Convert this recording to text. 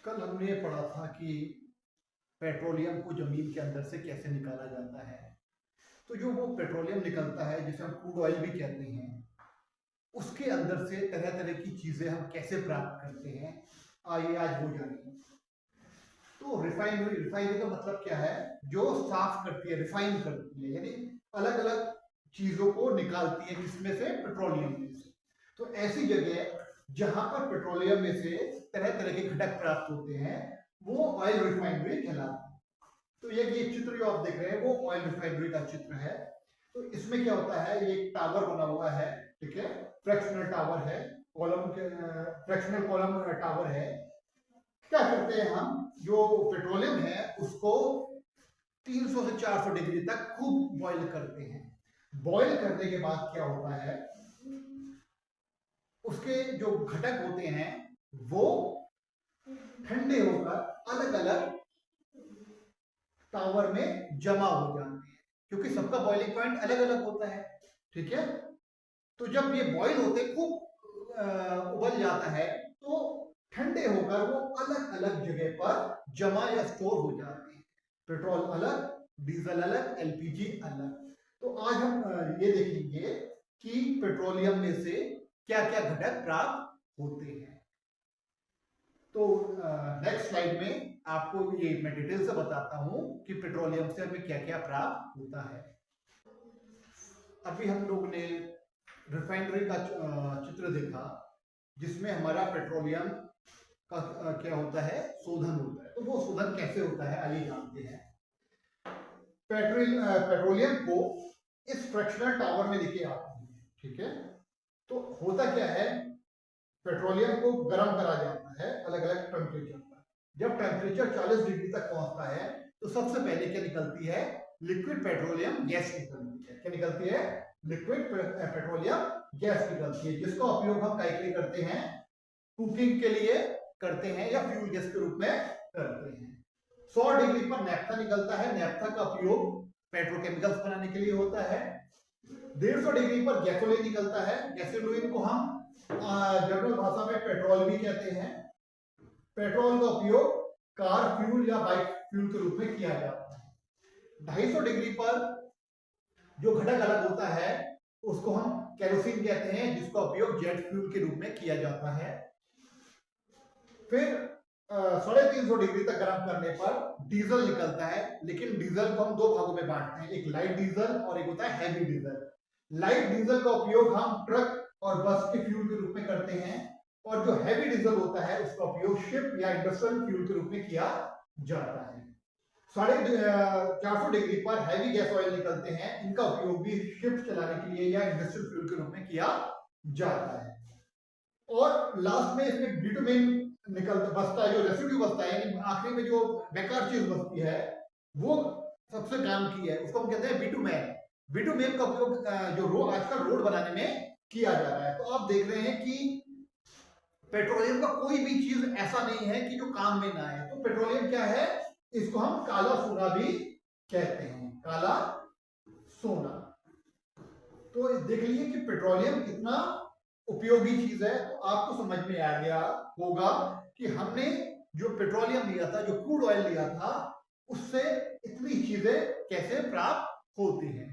कल हमने ये पढ़ा था कि पेट्रोलियम को जमीन के अंदर से कैसे निकाला जाता है। तो जो वो पेट्रोलियम निकलता है जिसे हम क्रूड ऑयल भी कहते हैं, उसके अंदर से तरह तरह की चीजें हम कैसे प्राप्त करते हैं, आइए आज वो जानिए। तो रिफाइनरी का मतलब क्या है? जो साफ करती है, रिफाइन करती है, यानी अलग अलग चीजों को निकालती है, किसमें से? पेट्रोलियम में से। तो ऐसी जगह जहां पर पेट्रोलियम में से तरह तरह के घटक प्राप्त होते हैं, वो ऑयल रिफाइनरी कहलाती है। तो ये चित्र जो आप देख रहे हैं वो ऑयल रिफाइनरी का चित्र है। तो इसमें क्या होता है, ये एक टावर बना हुआ है, ठीक है, फ्रैक्शनल टावर है, फ्रैक्शनल कॉलम टावर है। क्या करते हैं हम, जो पेट्रोलियम है उसको 300 से 400 डिग्री तक खूब बॉईल करते हैं। बॉईल करने के बाद क्या होता है, उसके जो घटक होते हैं वो ठंडे होकर अलग अलग टावर में जमा हो जाते हैं, क्योंकि सबका बॉइलिंग पॉइंट अलग अलग होता है, ठीक है। तो जब ये बॉईल होते खूब उबल जाता है, तो ठंडे होकर वो अलग अलग जगह पर जमा या स्टोर हो जाते हैं। पेट्रोल अलग, डीजल अलग, एलपीजी अलग। तो आज हम ये देखेंगे कि पेट्रोलियम में से क्या क्या घटक प्राप्त होते हैं। तो नेक्स्ट स्लाइड में आपको ये मैं डिटेल से बताता हूं कि पेट्रोलियम से हमें क्या क्या प्राप्त होता है। अभी हम लोग ने रिफाइनरी का चित्र देखा, जिसमें हमारा पेट्रोलियम का क्या होता है, शोधन होता है। तो वो शोधन कैसे होता है, आइए जानते हैं। पेट्रोलियम को इस फ्रैक्शनल टावर में लेके आते हैं, ठीक है। तो होता क्या है, पेट्रोलियम को गर्म करा जाता है अलग अलग टेम्परेचर पर। जब टेम्परेचर 40 डिग्री तक पहुंचता है, तो सबसे पहले क्या निकलती है, लिक्विड पेट्रोलियम गैस निकलती है। क्या निकलती है? लिक्विड पेट्रोलियम गैस निकलती है, जिसका उपयोग हम क्या के लिए करते हैं, कुकिंग के लिए करते हैं या फ्यूल गैस के रूप में करते हैं। 100 डिग्री पर नैफ्था निकलता है। नैफ्था का उपयोग पेट्रोकेमिकल्स बनाने के लिए होता है। 150 डिग्री पर गैसोलीन निकलता है। गैसोलीन को हम जनरल भाषा में पेट्रोल भी कहते हैं। पेट्रोल का उपयोग कार फ्यूल या बाइक फ्यूल के रूप में किया जाता है। 250 डिग्री पर जो घटक अलग होता है उसको हम केरोसिन कहते हैं, जिसका उपयोग जेट फ्यूल के रूप में किया जाता है। फिर 350 डिग्री तक गर्म करने पर डीजल निकलता है, लेकिन डीजल को हम दो भागों में बांटते हैं, एक लाइट डीजल और एक होता है हैवी डीजल। लाइट डीजल का उपयोग हम ट्रक और बस के फ्यूल के रूप में करते हैं, और जो हैवी डीजल होता है उसका उपयोग शिप या इंडस्ट्रियल फ्यूल के रूप में किया जाता है। 450 डिग्री पर हैवी गैस ऑयल निकलते हैं। इनका उपयोग भी शिप चलाने के लिए या इंडस्ट्रियल फ्यूल के रूप में किया जाता है। और लास्ट में इसमें बिटुमेन निकलता बचता है, जो रेसिड्यू बचता है, यानी आखिरी में जो बेकार चीज बचती है, वो सबसे काम की है, उसको हम कहते हैं बिटुमेन। बिटुमेन का उपयोग जो आजकल रोड बनाने में किया जा रहा है। तो आप देख रहे हैं कि पेट्रोलियम का कोई भी चीज ऐसा नहीं है कि जो काम में ना आए। तो पेट्रोलियम क्या है, इसको हम काला सोना भी कहते हैं, काला सोना। तो देख लीजिए कि पेट्रोलियम कितना उपयोगी चीज है। तो आपको समझ में आ गया होगा कि हमने जो पेट्रोलियम लिया था, जो क्रूड ऑयल लिया था, उससे इतनी चीजें कैसे प्राप्त होती हैं।